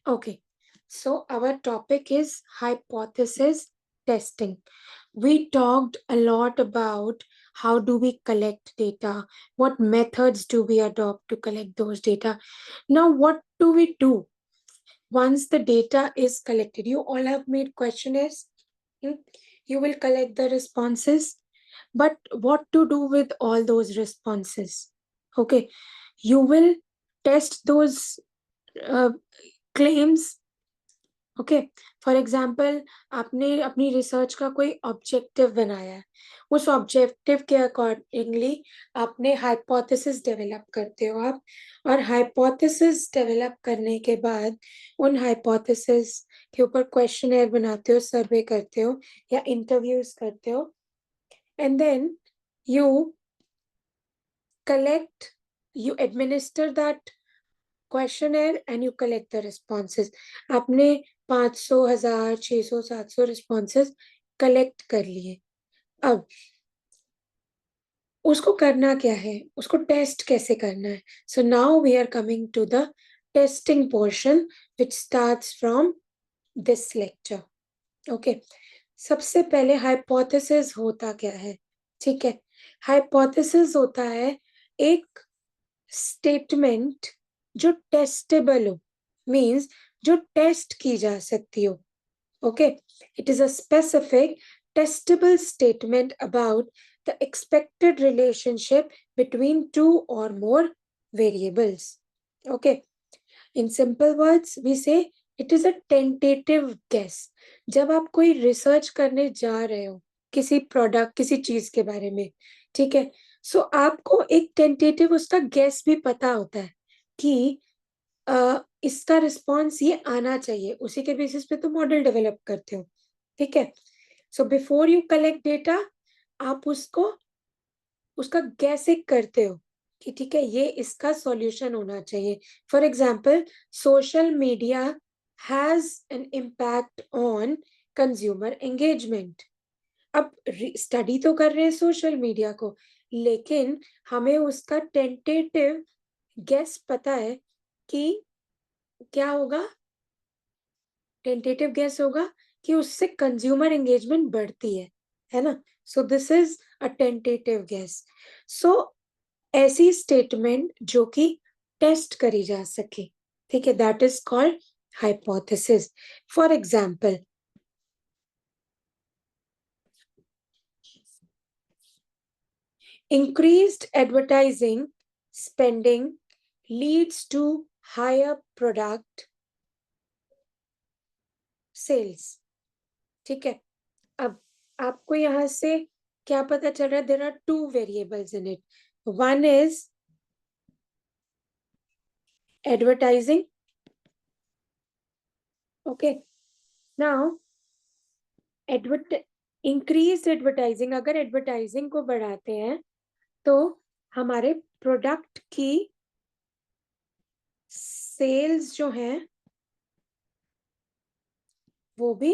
Okay, so our topic is hypothesis testing. We talked a lot about how do we collect data, what methods do we adopt to collect those data. Now, what do we do once the data is collected? You all have made questionnaires. hmm? You will collect the responses, but what to do with all those responses? Okay, you will test those uh, claims. Okay, for example आपने अपनी research का कोई objective बनाया है, उस objective के accordingly आपने hypothesis develop करते हो आप, और हाइपोथेसिस डेवलप करने के बाद उन हाइपोथेसिस के ऊपर क्वेश्चनर बनाते हो, सर्वे करते हो या इंटरव्यूज करते हो, and then you collect, you administer that questionnaire and you collect the responses. आपने 500, 1000, 600, 700 responses कलेक्ट कर लिए. अब उसको करना क्या है, उसको टेस्ट कैसे करना है? So now we are coming to the testing portion which starts from this lecture. Okay, सबसे पहले हाइपोथेसिस होता क्या है? ठीक है, हाइपोथेसिस होता है एक स्टेटमेंट जो टेस्टेबल हो, मीन्स जो टेस्ट की जा सकती हो. Okay, it is a specific testable statement about the expected relationship between two और more variables. Okay, in simple words we say it is a tentative guess. जब आप कोई रिसर्च करने जा रहे हो किसी प्रोडक्ट, किसी चीज के बारे में, ठीक है, सो आपको एक टेंटेटिव उसका गेस भी पता होता है कि इसका रिस्पॉन्स ये आना चाहिए, उसी के बेसिस पे तो मॉडल डेवलप करते हो. ठीक है, so before you collect data आप उसको, उसका गैस एक करते हो कि ठीक है ये इसका सॉल्यूशन होना चाहिए. For example, social media has an impact on consumer engagement. अब स्टडी तो कर रहे हैं सोशल मीडिया को, लेकिन हमें उसका टेंटेटिव गेस पता है कि क्या होगा. टेंटेटिव गेस होगा कि उससे कंज्यूमर एंगेजमेंट बढ़ती है ना. So this is a tentative guess. So ऐसी स्टेटमेंट जो कि टेस्ट करी जा सके, ठीक है, that is called hypothesis. For example, increased advertising spending leads to higher product sales. ठीक है, अब आपको यहां से क्या पता चल रहा है? There are two variables in it. One is advertising. Okay, now increase advertising, अगर एडवर्टाइजिंग को बढ़ाते हैं तो हमारे प्रोडक्ट की सेल्स जो हैं वो भी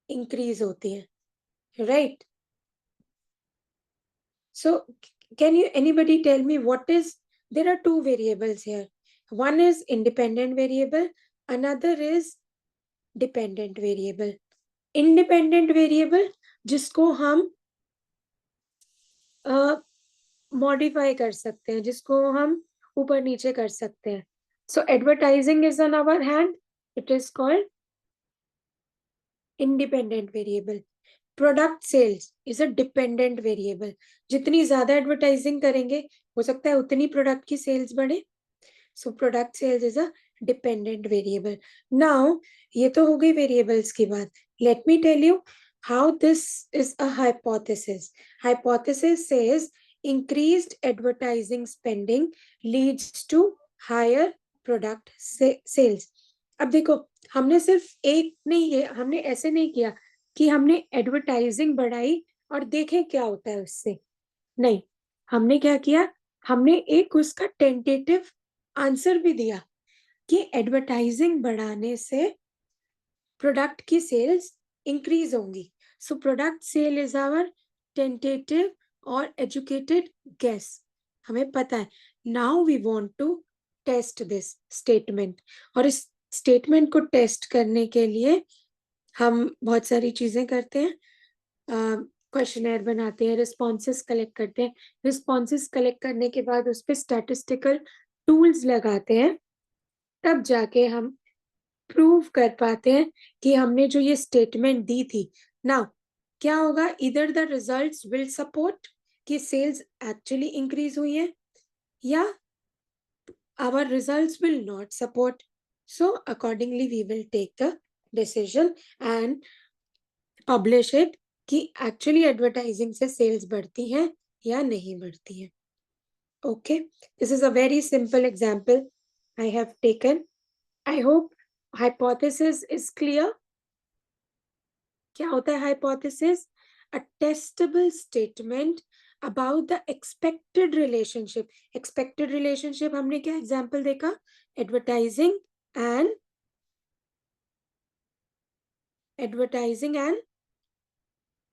इंक्रीज होती हैं, right? So can you anybody tell me what is, there are two variables here. One is independent variable, another is dependent variable. Independent variable जिसको हम मॉडिफाई कर सकते हैं, जिसको हम ऊपर नीचे कर सकते हैं. So advertising is on our hand, it is called independent variable. Product sales is a dependent variable. जितनी ज्यादा एडवर्टाइजिंग करेंगे हो सकता है उतनी प्रोडक्ट की सेल्स बढ़े. So product sales is a dependent variable. Now ये तो हो गई वेरिएबल्स की बात. Let me tell you how this is a hypothesis. Hypothesis says increased advertising spending leads to higher product sales. अब देखो, हमने सिर्फ एक नहीं, ये हमने ऐसे नहीं किया कि हमने एडवर्टाइजिंग बढ़ाई और देखें क्या होता है उससे. नहीं, हमने क्या किया, हमने एक उसका टेंटेटिव आंसर भी दिया कि एडवर्टाइजिंग बढ़ाने से प्रोडक्ट की सेल्स इंक्रीज होंगी. So product sale is our tentative और एजुकेटेड गेस. हमें पता है. Now we want to test this statement, और इस स्टेटमेंट को टेस्ट करने के लिए हम बहुत सारी चीजें करते हैं, क्वेश्चनर बनाते हैं, रिस्पॉन्सेस कलेक्ट करते हैं, रिस्पॉन्सेस कलेक्ट करने के बाद उस पर स्टैटिस्टिकल टूल्स लगाते हैं, तब जाके हम प्रूव कर पाते हैं कि हमने जो ये स्टेटमेंट दी थी ना, क्या होगा, इधर द रिजल्ट्स विल सपोर्ट कि सेल्स एक्चुअली इंक्रीज हुई है, या our results will not support. So accordingly we will take the decision and publish it कि actually advertising से sales बढ़ती हैं या नहीं बढ़ती हैं. Okay, this is a very simple example I have taken. I hope hypothesis is clear. क्या होता है hypothesis? A testable statement about the expected relationship. Expected relationship हमने क्या example देखा? Advertising and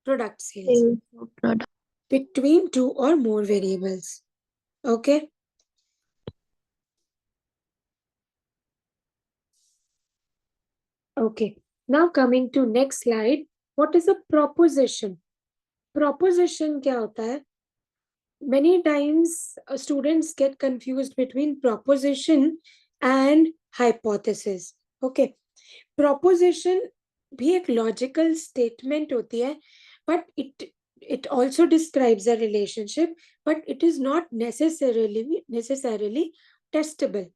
product sales Sales of product. between two or more variables. Okay. Okay. Now coming to next slide. What is a proposition? Proposition क्या होता है? Many times students get confused between proposition and hypothesis. Okay. Proposition भी एक logical statement होती है, but it also describes a relationship, but it is not necessarily testable.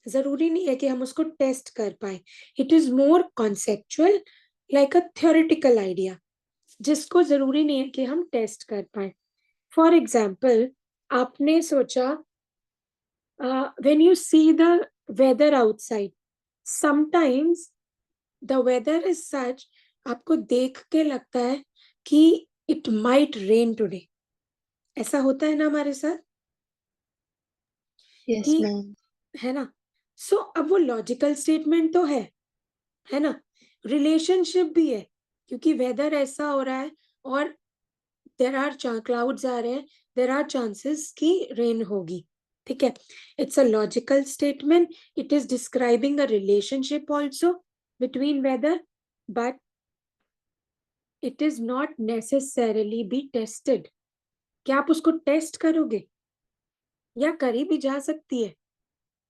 जरूरी नहीं है कि हम उसको टेस्ट कर पाए. It is more conceptual, like a theoretical idea, जिसको जरूरी नहीं है कि हम टेस्ट कर पाए. फॉर एग्जाम्पल, आपने सोचा, when you see the weather outside, sometimes the weather is such, आपको देख के लगता है कि इट माइट रेन टुडे. ऐसा होता है ना हमारे साथ Yes, कि, ma'am. है ना. सो अब वो लॉजिकल स्टेटमेंट तो है ना, रिलेशनशिप भी है, क्योंकि वेदर ऐसा हो रहा है और देर आर क्लाउड्स आ रहे हैं, देर आर चांसेस कि रेन होगी. ठीक है, it's a logical statement. It is describing a relationship also between weather, but it is not necessarily be tested. क्या आप उसको टेस्ट करोगे? या करी भी जा सकती है?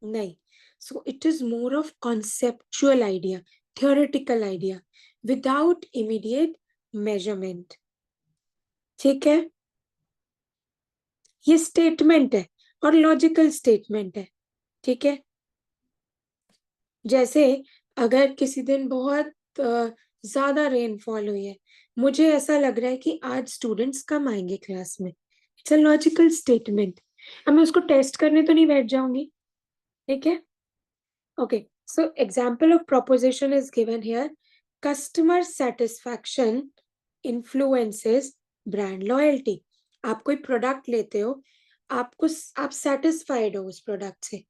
नहीं. So it is more of conceptual idea, theoretical idea, without immediate measurement. ठीक है, ये स्टेटमेंट है और लॉजिकल स्टेटमेंट है. ठीक है, जैसे अगर किसी दिन बहुत ज्यादा रेनफॉल हुई है, मुझे ऐसा लग रहा है कि आज स्टूडेंट्स कम आएंगे क्लास में. It's a logical statement. अब मैं उसको टेस्ट करने तो नहीं बैठ जाऊंगी. ठीक है. Okay, so example of proposition is given here. Customer satisfaction influences brand loyalty. आप कोई प्रोडक्ट लेते हो, आप satisfied हो उस प्रोडक्ट से,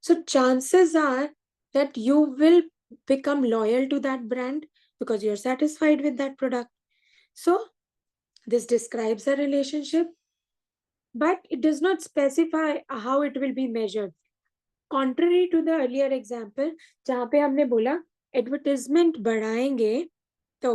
so chances are that you will become loyal to that brand because you're satisfied with that product. So this describes a relationship, but it does not specify how it will be measured. Contrary to the earlier example, जहां पे हमने बोला advertisement बढ़ाएंगे तो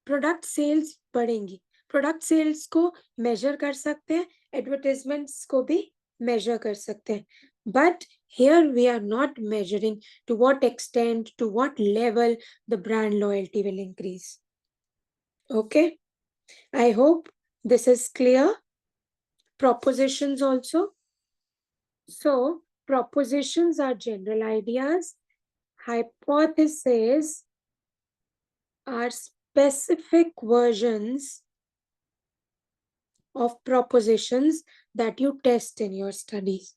product sales बढ़ेंगी. Product sales को measure कर सकते हैं, एडवर्टाइजमेंट्स को भी मेजर कर सकते हैं, but here we are not measuring to what extent, to what level the brand loyalty will increase. Okay, I hope this is clear. Propositions also. So propositions are general ideas. Hypotheses are specific versions of propositions that you test in your studies.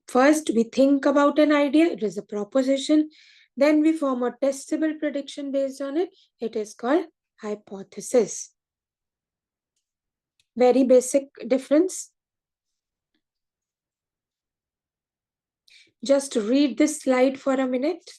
First, we think about an idea, it is a proposition. Then we form a testable prediction based on it. It is called hypothesis. Very basic difference. Just read this slide for a minute.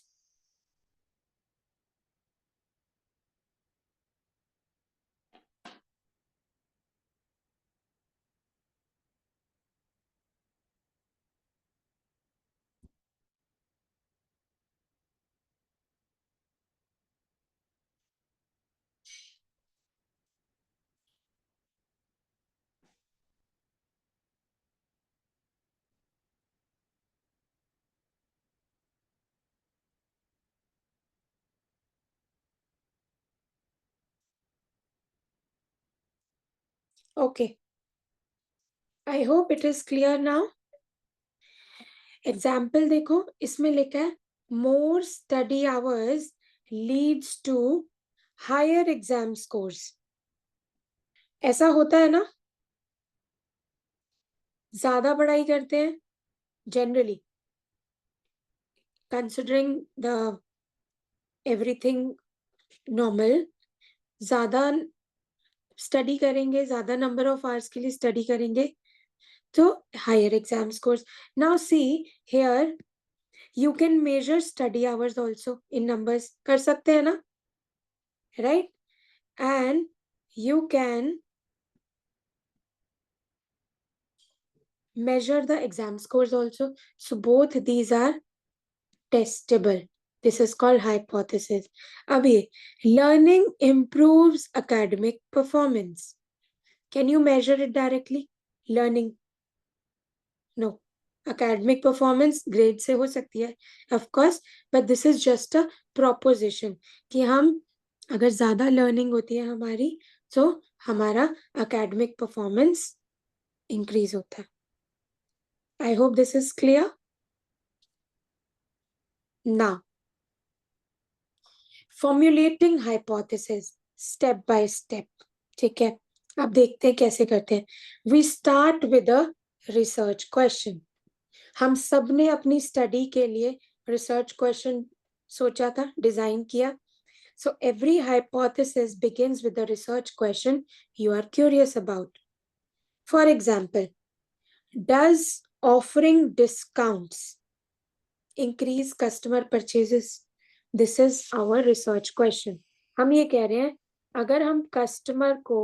Okay, I hope it is clear now. Example देखो, इसमें लिखा है more study hours leads to higher exam scores. ऐसा होता है ना, ज्यादा पढ़ाई करते हैं generally, considering the everything normal, ज्यादा स्टडी करेंगे, ज्यादा नंबर ऑफ आवर्स के लिए स्टडी करेंगे तो higher exam scores. Now see here, you can measure study hours also in numbers, कर सकते हैं ना, right? And you can measure the exam scores also. So both these are testable. This is called hypothesis. Abhi, learning improves academic performance. Can you measure it directly? Learning? No. Academic performance grade से हो सकती है, of course, but this is just a proposition कि हम अगर ज्यादा learning होती है हमारी तो हमारा academic performance increase होता है. I hope this is clear. Now, formulating hypothesis step by step, ठीक है? अब देखते हैं कैसे करते हैं. We start with a research question. हम सब ने अपनी स्टडी के लिए रिसर्च क्वेश्चन सोचा था, डिजाइन किया. So every hypothesis begins with a research question you are curious about. For example, does offering discounts increase customer purchases? This is our research question. हम ये कह रहे हैं अगर हम कस्टमर को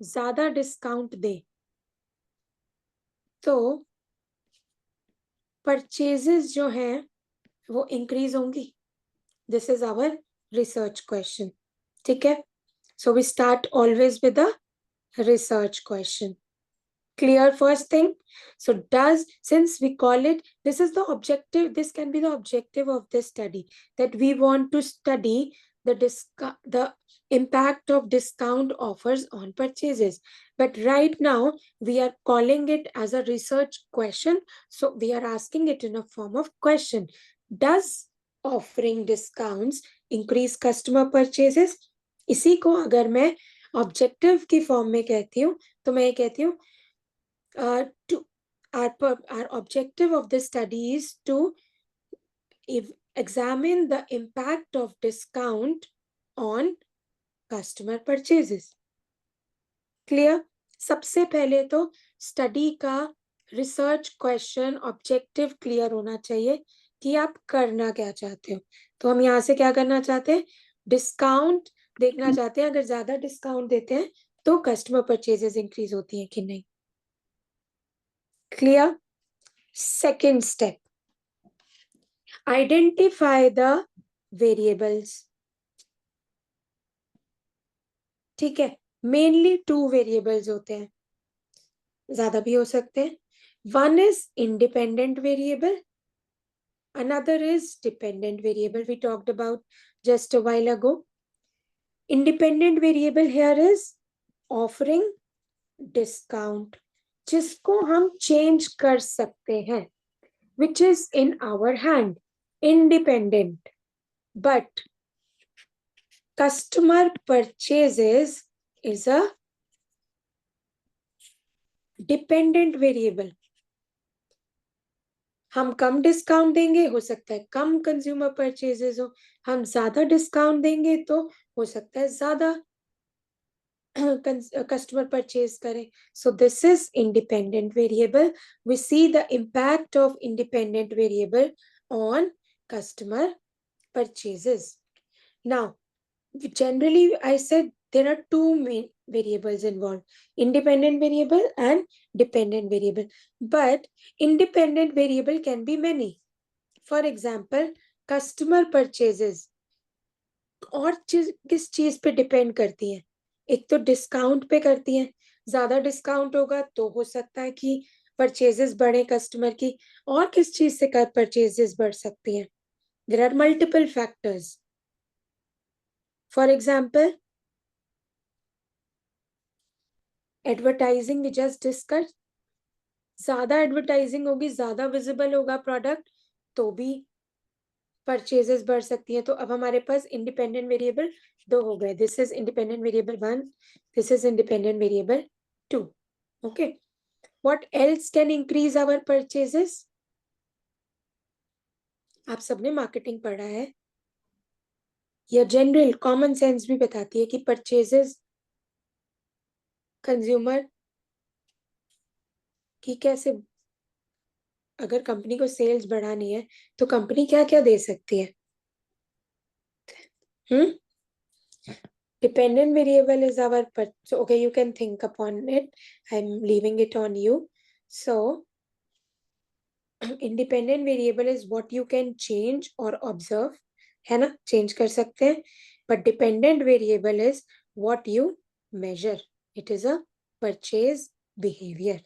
ज्यादा डिस्काउंट दें तो परचेजेस जो हैं वो इंक्रीज होंगी. This is our research question, ठीक है? So we start always with a research question. Clear first thing? So does, since we call it, this is the objective, this can be the objective of this study, that we want to study the impact of discount offers on purchases. But right now we are calling it as a research question, so we are asking it in a form of question. Does offering discounts increase customer purchases? इसी को अगर मैं objective की form में कहती हूँ तो मैं ये कहती हूँ our objective of this study is to examine the impact of discount on customer purchases. Clear? सबसे पहले तो स्टडी का रिसर्च क्वेश्चन ऑब्जेक्टिव क्लियर होना चाहिए कि आप करना क्या चाहते हो. तो हम यहाँ से क्या करना चाहते हैं? डिस्काउंट देखना चाहते हैं. अगर ज्यादा डिस्काउंट देते हैं तो कस्टमर परचेजेस इंक्रीज होती है कि नहीं. Clear? Second step, identify the variables. ठीक है, मेनली 2 वेरिएबल्स होते हैं, ज्यादा भी हो सकते हैं. One is independent variable, another is dependent variable. We talked about just a while ago. Independent variable here is offering discount, जिसको हम चेंज कर सकते हैं, which is in our hand, independent. But customer purchases is a dependent variable. हम कम discount देंगे, हो सकता है कम कंज्यूमर परचेजेस हो. हम ज्यादा डिस्काउंट देंगे तो हो सकता है ज्यादा customer purchase करें. So this is independent variable. We see the impact of independent variable on customer purchases. Now, generally I said there are 2 main variables involved, independent variable and dependent variable. But independent variable can be many. For example, customer purchases और किस चीज पे depend करती है? एक तो discount पे करती है. ज्यादा डिस्काउंट होगा तो हो सकता है कि परचेजेस बढ़े कस्टमर की. और किस चीज से परचेजेस बढ़ सकती हैं? There are multiple factors. For example, advertising we just discuss, ज्यादा एडवर्टाइजिंग होगी, ज्यादा विजिबल होगा प्रोडक्ट, तो भी परचेजेस बढ़ सकती है। तो अब हमारे पास इंडिपेंडेंट वेरिएबल दो हो गए, this is independent variable 1, this is independent variable 2। Okay, what else can increase our purchases? आप सबने मार्केटिंग पढ़ा है, या जनरल कॉमन सेंस भी बताती है कि परचेजेस कंज्यूमर की कैसे, अगर कंपनी को सेल्स बढ़ानी है तो कंपनी क्या क्या दे सकती है? Dependent variable is our so okay, you can think upon it. I'm leaving it on you. So independent variable is what you can change or observe, है ना, change कर सकते हैं. But dependent variable is what you measure. It is a purchase behavior.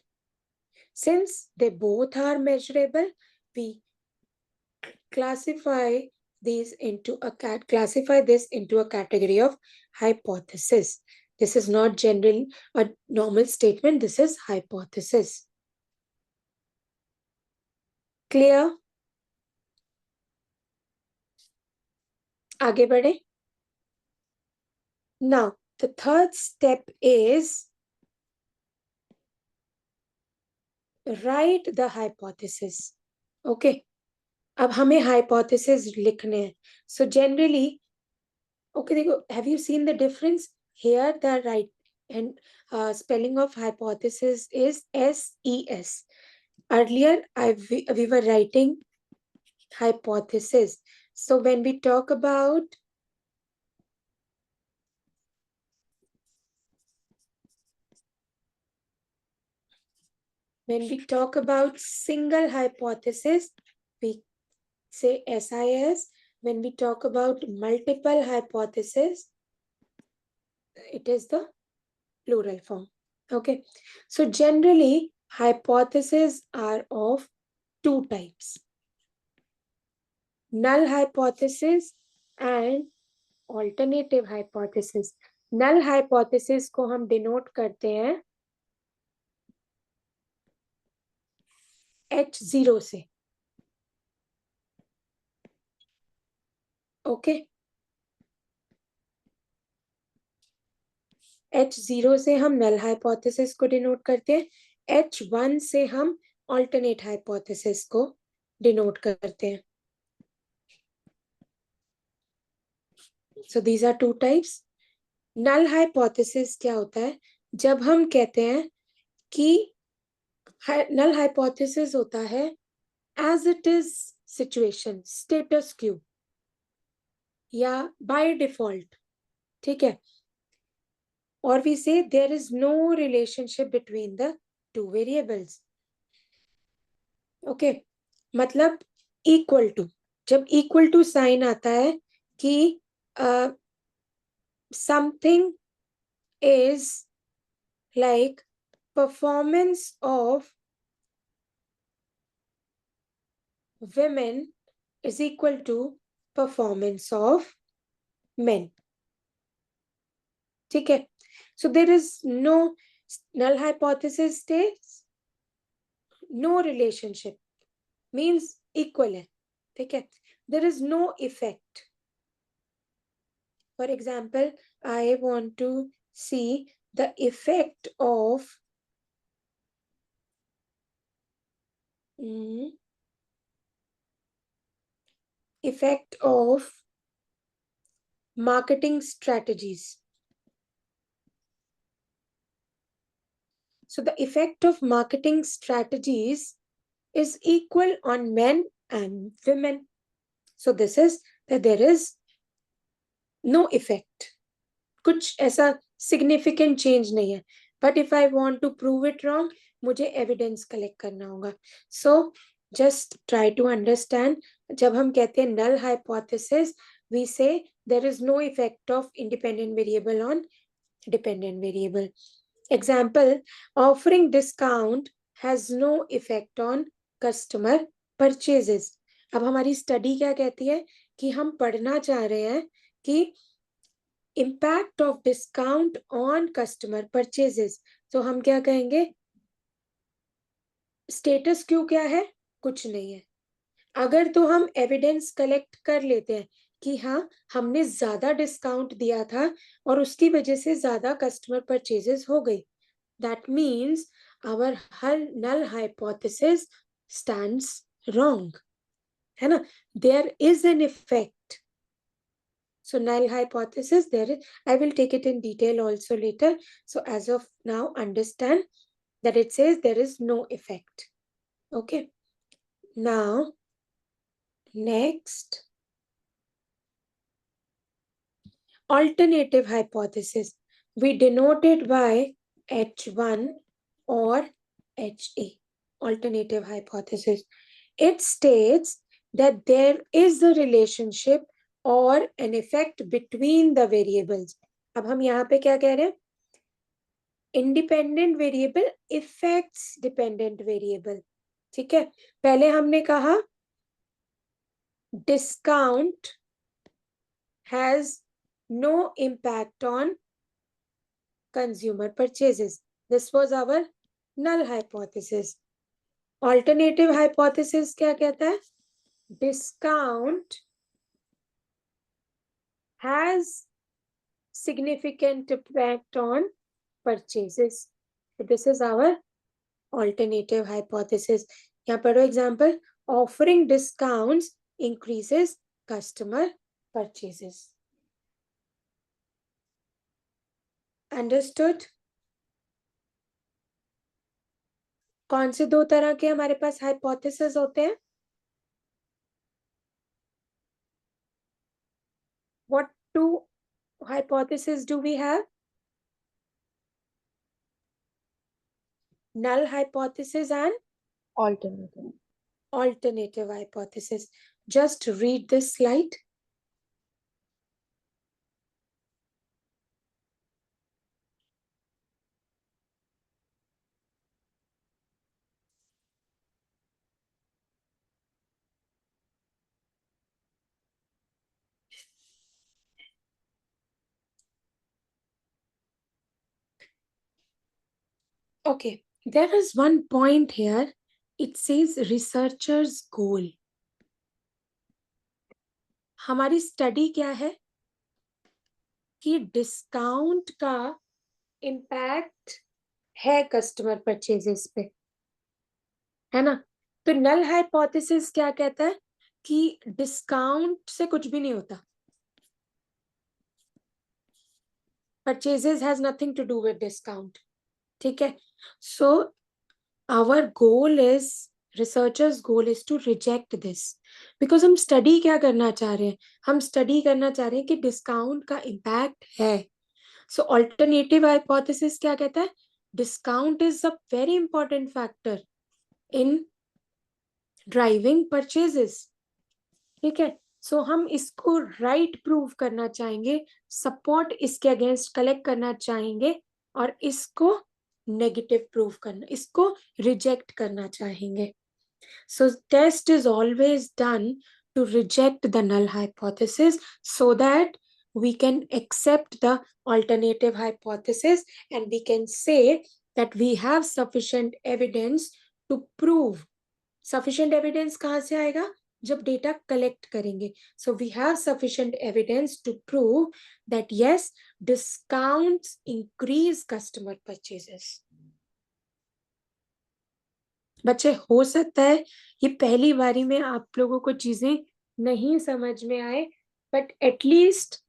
Since they both are measurable, we classify this into a category of hypothesis. This is not general a normal statement, this is hypothesis. Clear? आगे बढ़े. Now the third step is write the hypothesis. Okay, अब हमें hypothesis लिखने हैं. So generally, okay, देखो, have you seen the difference here? The right and spelling of hypothesis is SES. Earlier, we were writing hypothesis. So when we talk about single hypothesis, we say SIS. When we talk about multiple hypothesis, it is the plural form. Okay. So generally, hypotheses are of two types: null hypothesis and alternative hypothesis. null hypothesis को हम denote करते हैं H0 से. Okay, H0 से हम null hypothesis को denote करते हैं, H1 से हम alternate hypothesis को denote करते हैं. So these are two types. null hypothesis क्या होता है? जब हम कहते हैं कि null hypothesis होता है as it is situation, status quo या by default, ठीक है, or we say there is no relationship between the two variables. Okay, मतलब equal to, जब equal to sign आता है कि something is like performance of women is equal to performance of men. ठीक है, so there is no null hypothesis states no relationship means equal है, ठीक है, there is no effect. For example, I want to see the effect of marketing strategies. So the effect of marketing strategies is equal on men and women. So this is that there is no effect. कुछ ऐसा significant change नहीं है. But if I want to prove it wrong, मुझे evidence collect करना होगा. So just try to understand. जब हम कहते हैं null hypothesis, we say there is no effect of independent variable on dependent variable. Example, offering discount has no effect on customer purchases. अब हमारी study क्या कहती है कि हम पढ़ना चाह रहे हैं कि impact of discount on customer purchases. तो हम क्या कहेंगे, स्टेटस क्यू क्या है, कुछ नहीं है। अगर तो हम एविडेंस कलेक्ट कर लेते हैं कि हाँ हमने ज्यादा डिस्काउंट दिया था और उसकी वजह से ज्यादा कस्टमर परचेजेस हो गई, दैट मीन्स आवर हर नल हाइपोथेसिस स्टैंड्स रॉन्ग, है ना, there is an effect. So null hypothesis, there is, I will take it in detail also later. So as of now, understand that it says there is no effect. Okay. Now, next, alternative hypothesis. We denote it by H1 or HA. Alternative hypothesis. It states that there is a relationship or an effect between the variables. अब हम यहाँ पे क्या कह रहे हैं, independent variable effects dependent variable. ठीक है, पहले हमने कहा discount has no impact on consumer purchases. This was our null hypothesis. Alternative hypothesis क्या कहता है, discount has significant impact on purchases. So this is our alternative hypothesis. यहाँ पढ़ो example, offering discounts increases customer purchases. Understood? कौन से दो तरह के हमारे पास hypothesis होते हैं? What two hypotheses do we have? Null hypothesis and alternative hypothesis. Just read this slide. Okay, there is one point here. It says researcher's goal. हमारी study क्या है कि डिस्काउंट का इम्पैक्ट है कस्टमर परचेजेस पे, है ना. तो नल हाइपोथेसिस क्या कहता है कि डिस्काउंट से कुछ भी नहीं होता, purchases has nothing to do with discount. ठीक है, so our goal is, researcher's goal is to reject this, because हम स्टडी क्या करना चाह रहे हैं, हम स्टडी करना चाह रहे हैं कि डिस्काउंट का इम्पैक्ट है. सो ऑल्टरनेटिव हाइपोथेसिस क्या कहता है, discount is a very important factor in driving purchases. ठीक है, सो हम इसको राइट प्रूव करना चाहेंगे, सपोर्ट इसके अगेंस्ट कलेक्ट करना चाहेंगे और इसको नेगेटिव प्रूव करना, इसको रिजेक्ट करना चाहेंगे. So test is always done to reject the null hypothesis so that we can accept the alternative hypothesis and we can say that we have sufficient evidence to prove. Sufficient evidence कहाँ से आएगा, जब data collect करेंगे. So we have sufficient evidence to prove that yes discounts increase customer purchases. बच्चे, हो सकता है ये पहली बारी में आप लोगों को चीजें नहीं समझ में आए, बट एटलीस्ट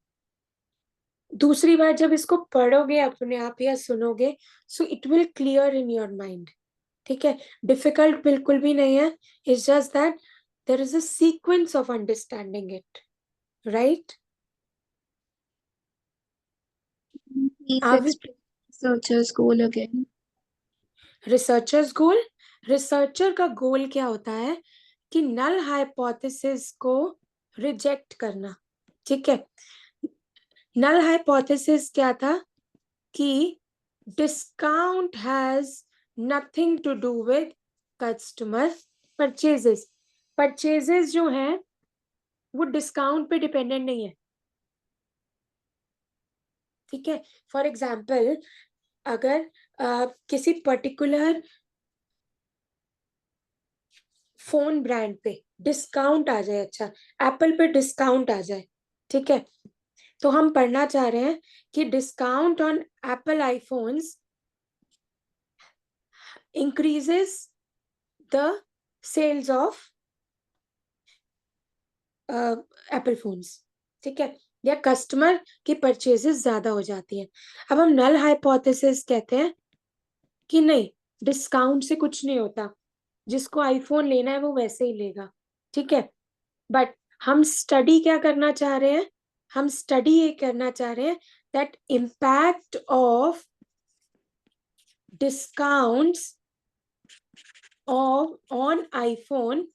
दूसरी बार जब इसको पढ़ोगे अपने आप या सुनोगे, so it will clear in your mind. ठीक है, डिफिकल्ट बिल्कुल भी नहीं है. It's just that there is a sequence of understanding it, right. Please explain researcher's goal again. Researcher's goal, researcher का गोल क्या होता है कि नल हाइपोथेसिस को रिजेक्ट करना. ठीक है, नल हाइपोथेसिस क्या था कि discount has nothing to do with customer purchases. Purchases जो हैं वो डिस्काउंट पे डिपेंडेंट नहीं है. ठीक है, फॉर एग्जाम्पल अगर किसी पर्टिकुलर फोन ब्रांड पे डिस्काउंट आ जाए, अच्छा एप्पल पे डिस्काउंट आ जाए, ठीक है, तो हम पढ़ना चाह रहे हैं कि discount on Apple iPhones increases the sales of Apple phones, ठीक है, या कस्टमर की परचेजेस ज्यादा हो जाती हैं। अब हम नल हाइपोथेसिस कहते हैं कि नहीं, डिस्काउंट से कुछ नहीं होता, जिसको आईफोन लेना है वो वैसे ही लेगा, ठीक है, बट हम स्टडी क्या करना चाह रहे हैं, हम स्टडी ये करना चाह रहे हैं that impact of discounts on iPhone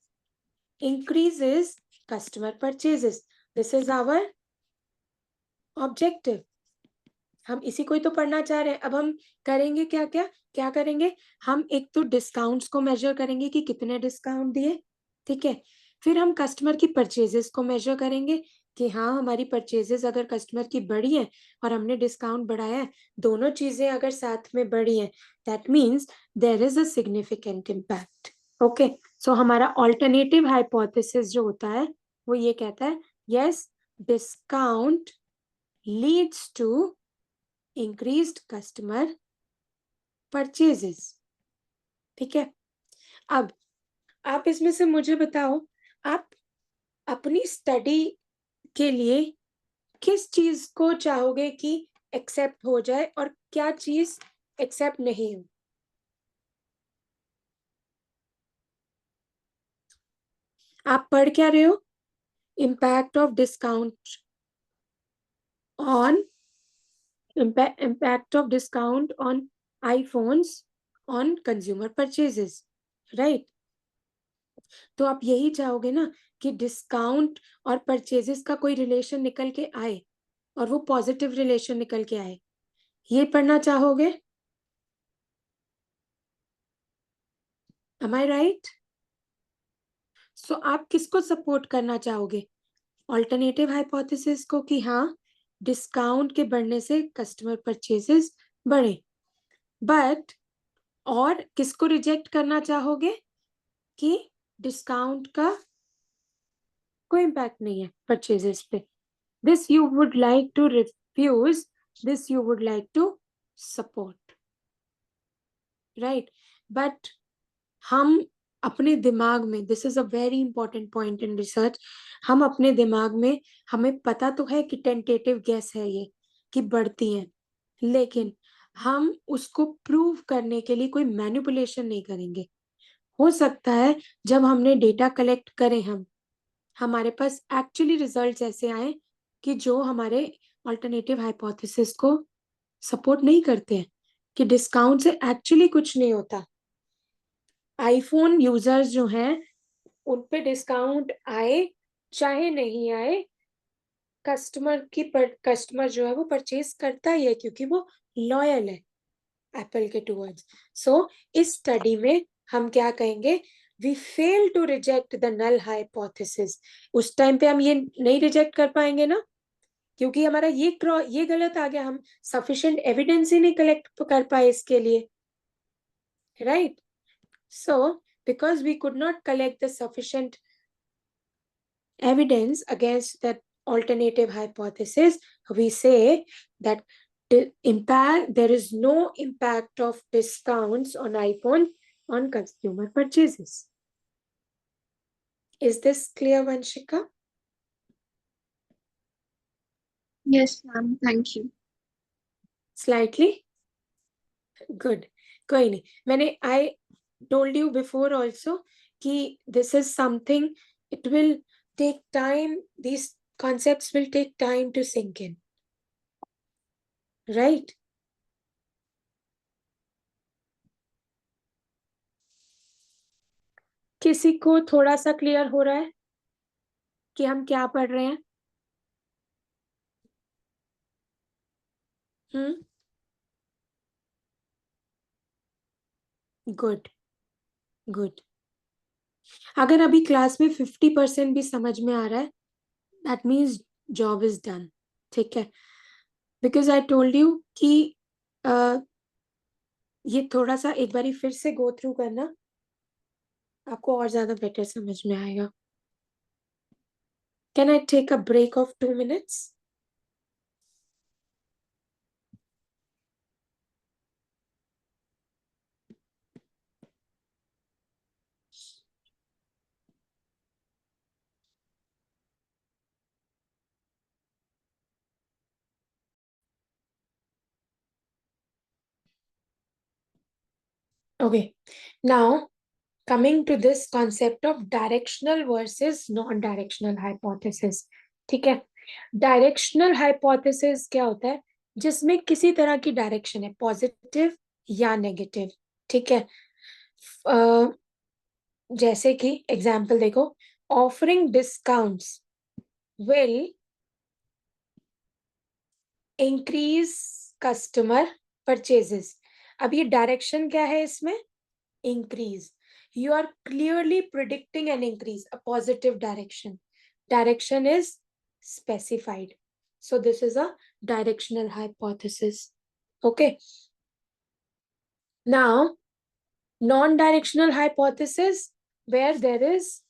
increases customer purchases. This is our objective. हम इसी को ही तो पढ़ना चाह रहे हैं। अब हम करेंगे क्या क्या क्या करेंगे, हम एक तो डिस्काउंट्स को मेजर करेंगे कि कितने डिस्काउंट दिए, ठीक है, फिर हम कस्टमर की परचेजेस को मेजर करेंगे कि हाँ हमारी परचेजेस अगर कस्टमर की बढ़ी है और हमने डिस्काउंट बढ़ाया है, दोनों चीजें अगर साथ में बढ़ी है, that means there is a significant impact. Okay, so हमारा ऑल्टरनेटिव हाइपोथेसिस जो होता है वो ये कहता है yes, discount leads to increased customer purchases, ठीक है। अब आप इसमें से मुझे बताओ, आप अपनी स्टडी के लिए किस चीज को चाहोगे कि एक्सेप्ट हो जाए और क्या चीज एक्सेप्ट नहीं हो। आप पढ़ क्या रहे हो, impact of discount on impact of discount on iPhones on consumer purchases, right? तो आप यही चाहोगे ना कि डिस्काउंट और परचेजेस का कोई रिलेशन निकल के आए और वो पॉजिटिव रिलेशन निकल के आए, ये पढ़ना चाहोगे, am I right? सो आप किसको सपोर्ट करना चाहोगे, ऑल्टरनेटिव हाइपोथेसिस को कि हाँ डिस्काउंट के बढ़ने से कस्टमर परचेजेस बढ़े, बट और किसको रिजेक्ट करना चाहोगे कि डिस्काउंट का कोई इम्पैक्ट नहीं है परचेजेस पे, this you would like to refuse, this you would like to support, right. But हम अपने दिमाग में, this is a very important point in research, हम अपने दिमाग में, हमें पता तो है कि टेंटेटिव गेस है ये कि बढ़ती है, लेकिन हम उसको प्रूव करने के लिए कोई मैनिपुलेशन नहीं करेंगे। हो सकता है जब हमने डेटा कलेक्ट करें, हम हमारे पास एक्चुअली रिजल्ट्स ऐसे आए कि जो हमारे अल्टरनेटिव हाइपोथेसिस को सपोर्ट नहीं करते हैं, कि डिस्काउंट से एक्चुअली कुछ नहीं होता, आईफोन यूजर्स जो हैं उन पे डिस्काउंट आए चाहे नहीं आए, कस्टमर जो है वो परचेज करता ही है क्योंकि वो लॉयल है एप्पल के टूवर्ड्स। सो इस स्टडी में हम क्या कहेंगे, we fail to reject the null hypothesis. उस टाइम पे हम ये नहीं रिजेक्ट कर पाएंगे ना, क्योंकि हमारा ये गलत आ गया, हम सफिशिएंट एविडेंस ही नहीं कलेक्ट कर पाए इसके लिए, right. So because we could not collect the sufficient evidence against that alternative hypothesis, we say that there is no impact of discounts on iPhone on consumer purchases. Is this clear, Vanshika? Yes, ma'am. Thank you. Slightly? Good. कोई नहीं, मैंने I told you before also कि this is something, it will take time, these concepts will take time to sink in, right? किसी को थोड़ा सा clear हो रहा है कि हम क्या पढ़ रहे हैं? Good, good. अगर अभी क्लास में 50% भी समझ में आ रहा है, that means job is done, ठीक है, बिकॉज आई टोल्ड यू कि ये थोड़ा सा एक बारी फिर से गो थ्रू करना, आपको और ज्यादा बेटर समझ में आएगा. Can I take a break of 2 minutes? Okay, now coming to this concept of directional versus non-directional hypothesis. ठीक है, डायरेक्शनल हाइपोथेसिस क्या होता है? जिसमें किसी तरह की डायरेक्शन है, पॉजिटिव या नेगेटिव. ठीक है, जैसे कि एग्जाम्पल देखो, offering discounts will increase customer purchases. अब ये डायरेक्शन क्या है इसमें? increase. You are clearly predicting an increase, a positive direction. Direction is specified. So this is a directional hypothesis. Okay. Now, non-directional hypothesis where there is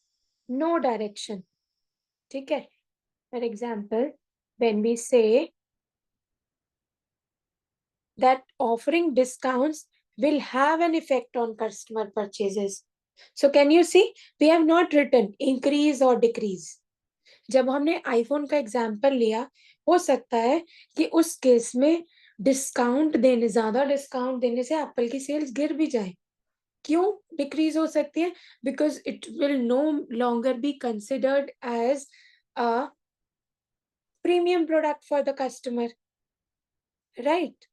no direction. ठीक है. For example, when we say that offering discounts will have an effect on customer purchases. So can you see, we have not written increase or decrease. जब हमने iPhone का example लिया, हो सकता है कि उस केस में ज्यादा डिस्काउंट देने से एप्पल की सेल्स गिर भी जाए. क्यों डिक्रीज हो सकती है? Because it will no longer be considered as a premium product for the customer, right?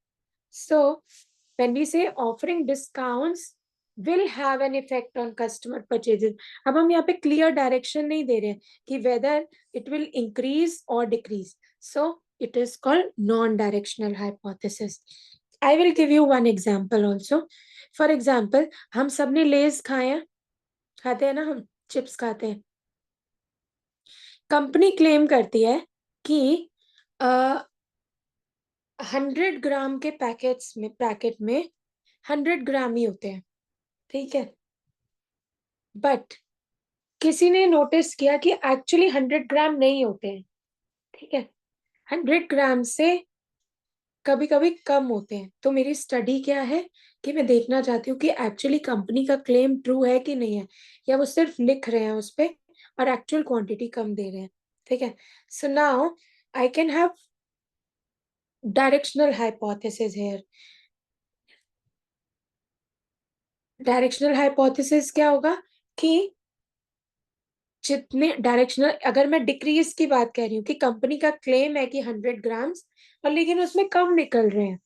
So when we say offering discounts will have an effect on customer purchases, अब हम यहाँ पे clear direction नहीं दे रहे हैं कि whether it will increase or decrease. So it is called non-directional hypothesis. I will give you one example also. For example, हम सबने लेज खाए हैं, खाते हैं ना, हम चिप्स खाते हैं. कंपनी क्लेम करती है कि 100 ग्राम के पैकेट में 100 ग्राम ही होते हैं. ठीक है, बट किसी ने नोटिस किया कि एक्चुअली 100 ग्राम नहीं होते हैं. ठीक है, 100 ग्राम से कभी कभी कम होते हैं. तो मेरी स्टडी क्या है कि मैं देखना चाहती हूँ कि एक्चुअली कंपनी का क्लेम ट्रू है कि नहीं है, या वो सिर्फ लिख रहे हैं उस पे और एक्चुअल क्वांटिटी कम दे रहे हैं. ठीक है, so now I can have directional hypothesis here. Directional hypothesis क्या होगा कि जितने डायरेक्शनल, अगर मैं डिक्रीज की बात कह रही हूँ कि कंपनी का क्लेम है कि 100 ग्राम्स, और लेकिन उसमें कम निकल रहे हैं.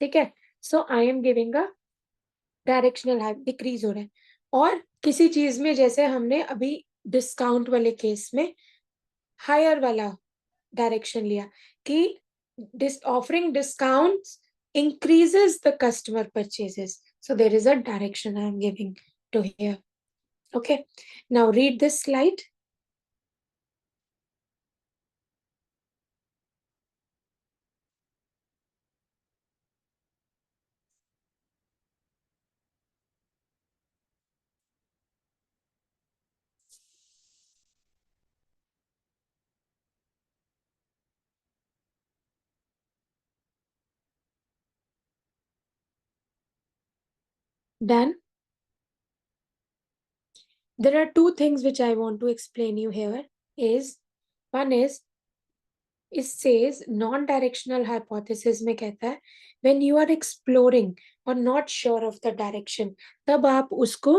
ठीक है, so I am giving a directional high, decrease हो रहा है. और किसी चीज में, जैसे हमने अभी डिस्काउंट वाले केस में हायर वाला डायरेक्शन लिया कि offering discount increases the customer purchases. So there is a direction I am giving to here. Okay, now read this slide. Done. There are two things which I want to explain you here. One is, it says non-directional hypothesis में कहता है when you are exploring or not sure of the direction, तब आप उसको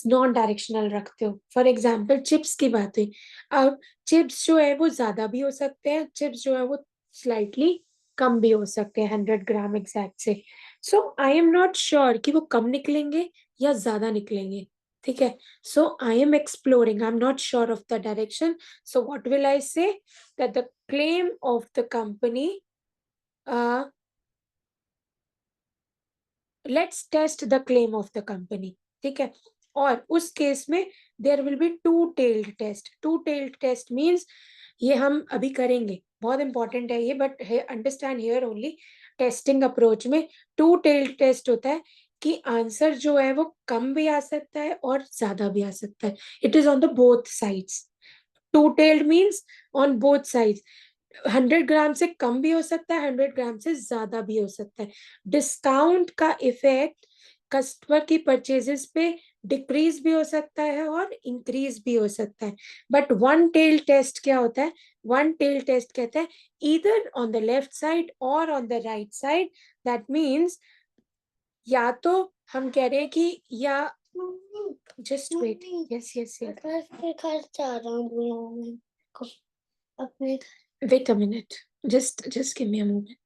non directional रखते हो. For example chips की बात हुई. अब चिप्स जो है वो ज्यादा भी हो सकते हैं, चिप्स जो है वो स्लाइटली कम भी हो सकते हैं 100 ग्राम एग्जैक्ट से. So I am not sure कि वो कम निकलेंगे या ज्यादा निकलेंगे. ठीक है, so I am exploring, I am not sure of the direction. So what will I say? That the claim of the company, let's test the claim of the company. ठीक है, और उस केस में there will be two-tailed test. Two-tailed test means ये हम अभी करेंगे, बहुत इंपॉर्टेंट है ये, but understand here only. Testing approach में टू टेल्ड टेस्ट होता है कि आंसर जो है वो कम भी आ सकता है और ज्यादा भी आ सकता है. It is on the both sides. To tailed means on both sides. 100 ग्राम से कम भी हो सकता है, 100 ग्राम से ज्यादा भी हो सकता है. डिस्काउंट का इफेक्ट कस्टमर की परचेजेस पे डिक्रीज भी हो सकता है और इंक्रीज भी हो सकता है. बट वन टेल टेस्ट क्या होता है? वन टेल टेस्ट कहता है either on the left side और on the right side. That means या तो हम कह रहे हैं कि या just wait. Yes yes yes. घर जा रहा हूँ अपने. Wait a minute. Just give me a moment.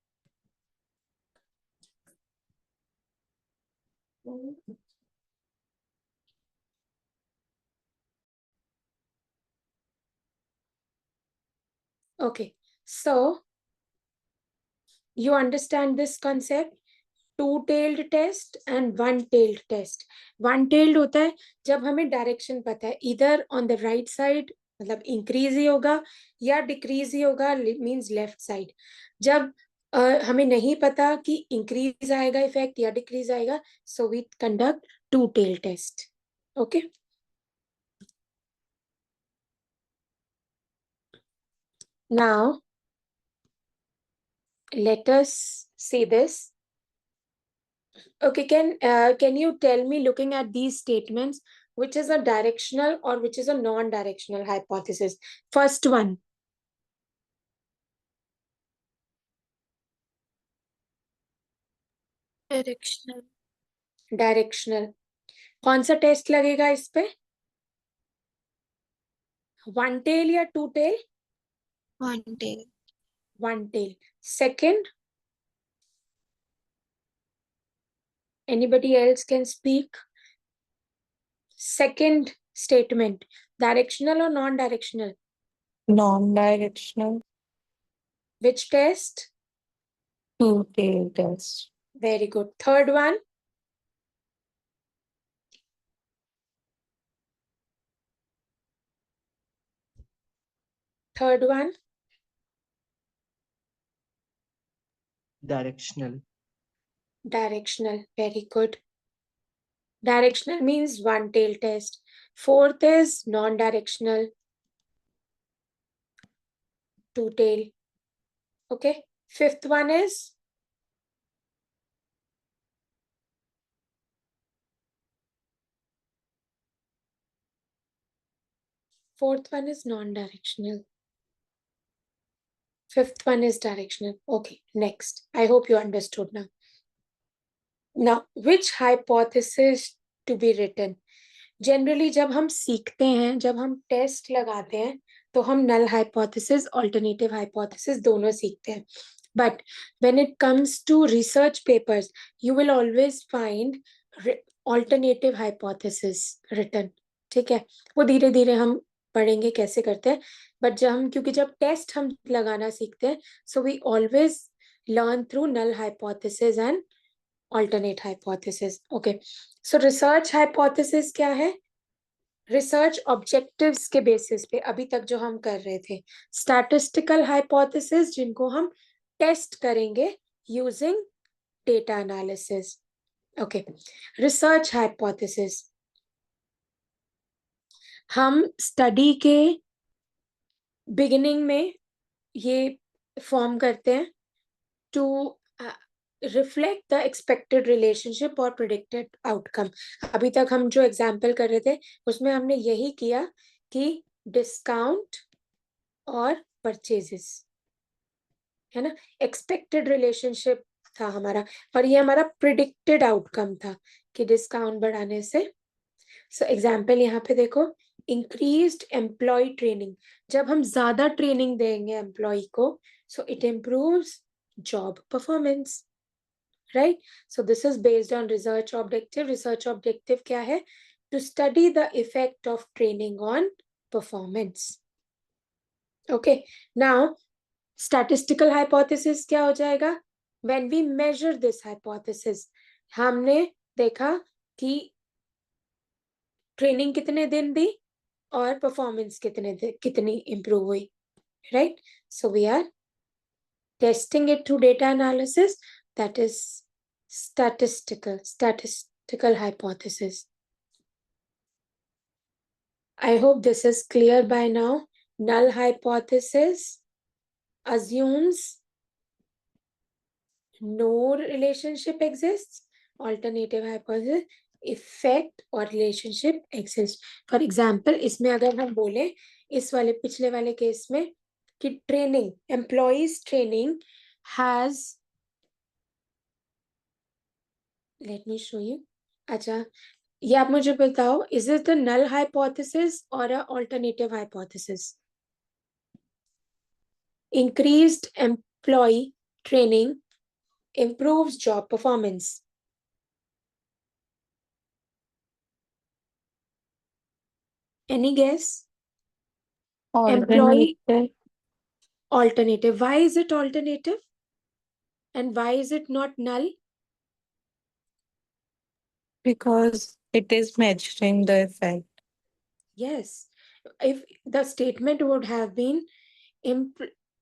Okay. So you understand this concept? Two-tailed test and one-tailed test. One-tailed होता है जब हमें डायरेक्शन पता है, इधर ऑन द राइट साइड मतलब इंक्रीज ही होगा या डिक्रीज ही होगा, मींस लेफ्ट साइड. जब हमें नहीं पता कि इंक्रीज आएगा इफेक्ट या डिक्रीज आएगा, so we conduct two tail test. Okay. Now let us see this. Okay, can you tell me, looking at these statements, which is a directional or which is a non-directional hypothesis? First one. Directional. Directional. कौन सा test लगेगा इस पे? One tail या two tail? One tail. One tail. Second, anybody else can speak? Second statement, directional or non-directional? Non-directional Which test? two-tail test. Very good. Third one. Third one. Directional. Directional. Very good. Directional means one tail test. Fourth is non-directional, two tail. Okay. Fifth one is non-directional. Fifth one is directional. Okay, next. I hope you understood now. Now, which hypothesis to be written? Generally, जब हम सीखते हैं, जब हम test लगाते हैं, तो हम null hypothesis, alternative hypothesis दोनों सीखते हैं. But when it comes to research papers, you will always find alternative hypothesis written. ठीक है, वो धीरे धीरे हम पढ़ेंगे कैसे करते हैं. बट क्योंकि जब टेस्ट हम लगाना सीखते हैं, so we always learn through null hypothesis and alternate hypothesis. Okay, so research hypothesis क्या है? रिसर्च ऑब्जेक्टिव्स के बेसिस पे अभी तक जो हम कर रहे थे. स्टैटिस्टिकल हाइपोथेसिस जिनको हम टेस्ट करेंगे using data analysis. Okay. Research hypothesis हम स्टडी के बिगिनिंग में ये फॉर्म करते हैं to reflect the expected relationship और प्रिडिक्टेड आउटकम. अभी तक हम जो एग्जाम्पल कर रहे थे उसमें हमने यही किया कि डिस्काउंट और परचेजेस, है ना, एक्सपेक्टेड रिलेशनशिप था हमारा, और ये हमारा प्रिडिक्टेड आउटकम था कि डिस्काउंट बढ़ाने से. सो एग्जाम्पल यहाँ पे देखो, इंक्रीज्ड एम्प्लॉय ट्रेनिंग. जब हम ज्यादा ट्रेनिंग देंगे एम्प्लॉय को, so it improves job performance. Right. So this is based on research objective. Research objective क्या है? To study the effect of training on performance. Okay. Now statistical hypothesis क्या हो जाएगा? When we measure this hypothesis, हमने देखा कि training कितने दिन दी और परफॉर्मेंस कितनी इंप्रूव हुई. Right. So we are testing it through data analysis, that is statistical hypothesis. I hope this is clear by now. Null hypothesis assumes no relationship exists. Alternative hypothesis effect और relationship exists. For example, इसमें अगर हम बोले इस वाले पिछले वाले case में कि training, employees training has, let me show you. अच्छा, ये आप मुझे बताओ, is it a null hypothesis or a alternative hypothesis? Increased employee training improves job performance. Any guess? Employee alternative. Why is it alternative? And why is it not null? Because it is measuring the effect. Yes. If the statement would have been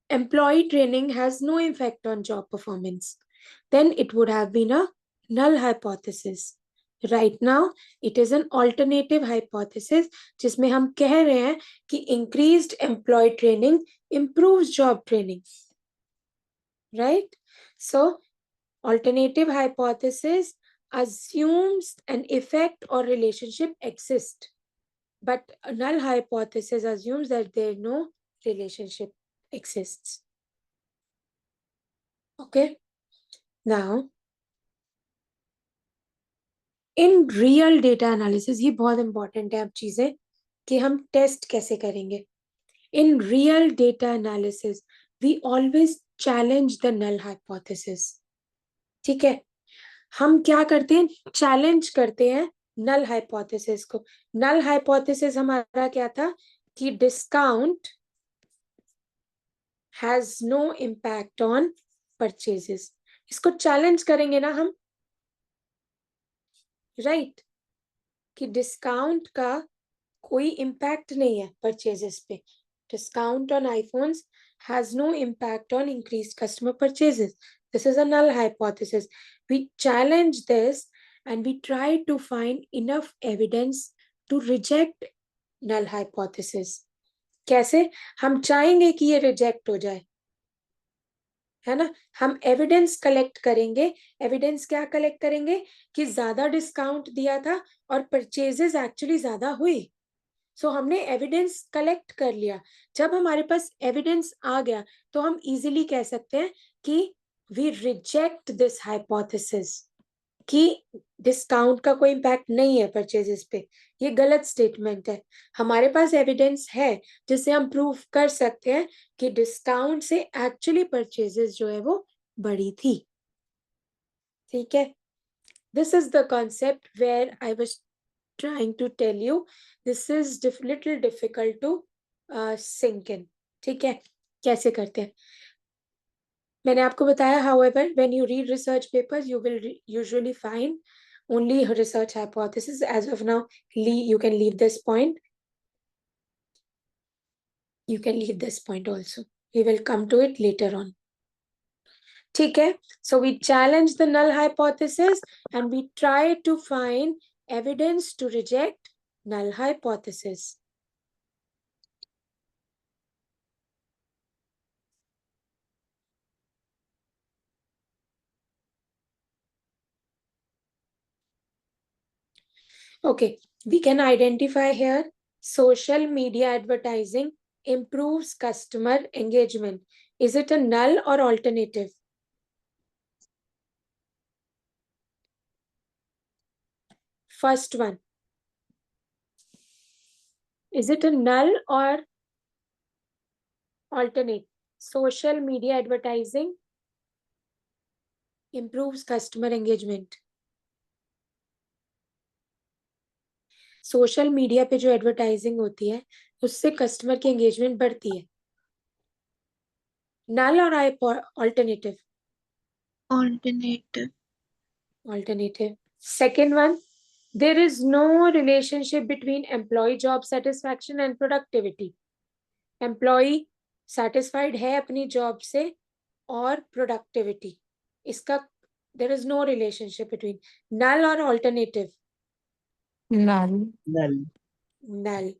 employee training has no effect on job performance, then it would have been a null hypothesis. Right now, it is an alternative hypothesis जिसमें हम कह रहे हैं कि increased employee training improves job training. Right? So, alternative hypothesis assumes an effect or relationship exists, but a null hypothesis assumes that there no relationship exists. Okay? Now, in real data analysis, ये बहुत important है अब चीजें कि हम test कैसे करेंगे. In real data analysis, we always challenge the null hypothesis. ठीक है? हम क्या करते हैं? चैलेंज करते हैं नल हाइपोथेसिस को. नल हाइपोथेसिस हमारा क्या था कि discount has no impact on purchases. इसको चैलेंज करेंगे ना हम, राइट? कि डिस्काउंट का कोई इम्पैक्ट नहीं है परचेजेस पे. Discount on iPhones has no impact on increase customer purchases. This is a null hypothesis. We challenge this and we try to find enough evidence to reject null hypothesis. कैसे? हम चाहेंगे कि ये reject हो जाए, है ना? हम एविडेंस कलेक्ट करेंगे. एविडेंस क्या कलेक्ट करेंगे? कि ज्यादा डिस्काउंट दिया था और परचेजेस एक्चुअली ज्यादा हुई. सो हमने एविडेंस कलेक्ट कर लिया. जब हमारे पास एविडेंस आ गया तो हम इजीली कह सकते हैं कि वी रिजेक्ट दिस हाइपोथेसिस कि डिस्काउंट का कोई इम्पैक्ट नहीं है परचेजेस पे. ये गलत स्टेटमेंट है. हमारे पास एविडेंस है जिससे हम प्रूव कर सकते हैं कि डिस्काउंट से एक्चुअली परचेजेस जो है वो बढ़ी थी. ठीक है? This is the concept where I was trying to tell you. This is little difficult to sink in. ठीक है? कैसे करते हैं? मैंने आपको बताया, however, when you read research papers, you will usually find only research hypothesis. As of now, you can leave this point. You can leave this point also. We will come to it later on. ठीक है? So we challenge the null hypothesis and we try to find evidence to reject null hypothesis. Okay, we can identify here social media advertising improves customer engagement. Is it a null or alternative? First one. Is it a null or alternate? Social media advertising improves customer engagement. Social media पे जो advertising होती है उससे customer की engagement बढ़ती है. नल और alternative? Alternative. Alternative. Second one, there is no relationship between employee job satisfaction and productivity. Employee satisfied है अपनी जॉब से और productivity, इसका There is no relationship between null or alternative. Null. Null.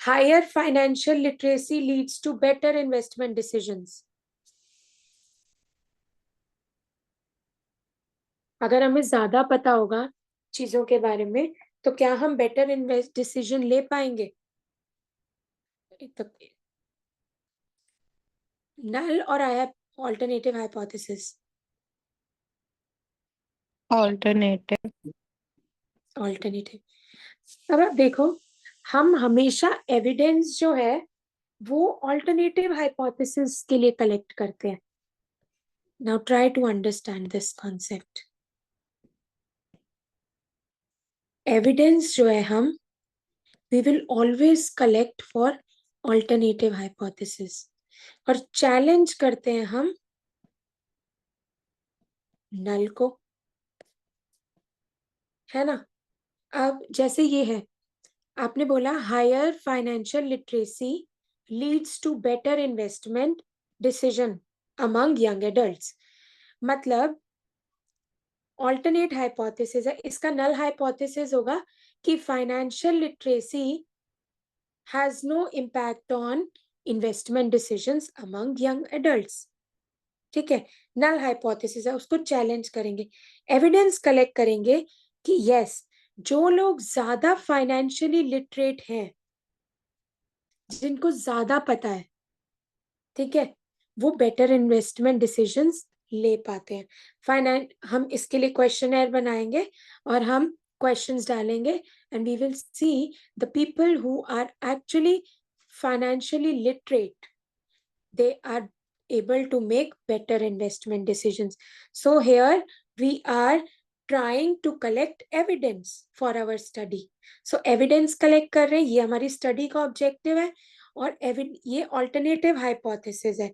Higher financial literacy leads to better investment decisions. अगर हमें ज्यादा पता होगा चीजों के बारे में तो क्या हम बेटर इन्वेस्ट डिसीजन ले पाएंगे? Null or alternative hypothesis? Alternative. Alternative. अब आप देखो, हम हमेशा एविडेंस जो है वो अल्टरनेटिव हाइपोथेसिस के लिए कलेक्ट करते हैं. Now try to understand this concept. Evidence जो है हम we will always collect for alternative hypothesis और चैलेंज करते हैं हम नल को, है ना. अब जैसे ये है, आपने बोला higher financial literacy leads to better investment decision among young adults. मतलब ऑल्टरनेट हाइपोथेसिस है, इसका नल हाइपोथेसिस होगा कि financial literacy has no impact on investment decisions among young adults. ठीक है, नल हाइपोथेसिस है, उसको चैलेंज करेंगे, एविडेंस कलेक्ट करेंगे कि यस, जो लोग ज्यादा फाइनेंशियली लिटरेट हैं, जिनको ज्यादा पता है, ठीक है, वो बेटर इन्वेस्टमेंट डिसीजंस ले पाते हैं. हम इसके लिए क्वेश्चनर बनाएंगे और हम क्वेश्चंस डालेंगे and we will see the people who are actually financially literate, they are able to make better investment decisions. So here we are trying to collect evidence for our study. So evidence collect कर रहे हैं, ये हमारी study का objective है. और ये alternative hypothesis है.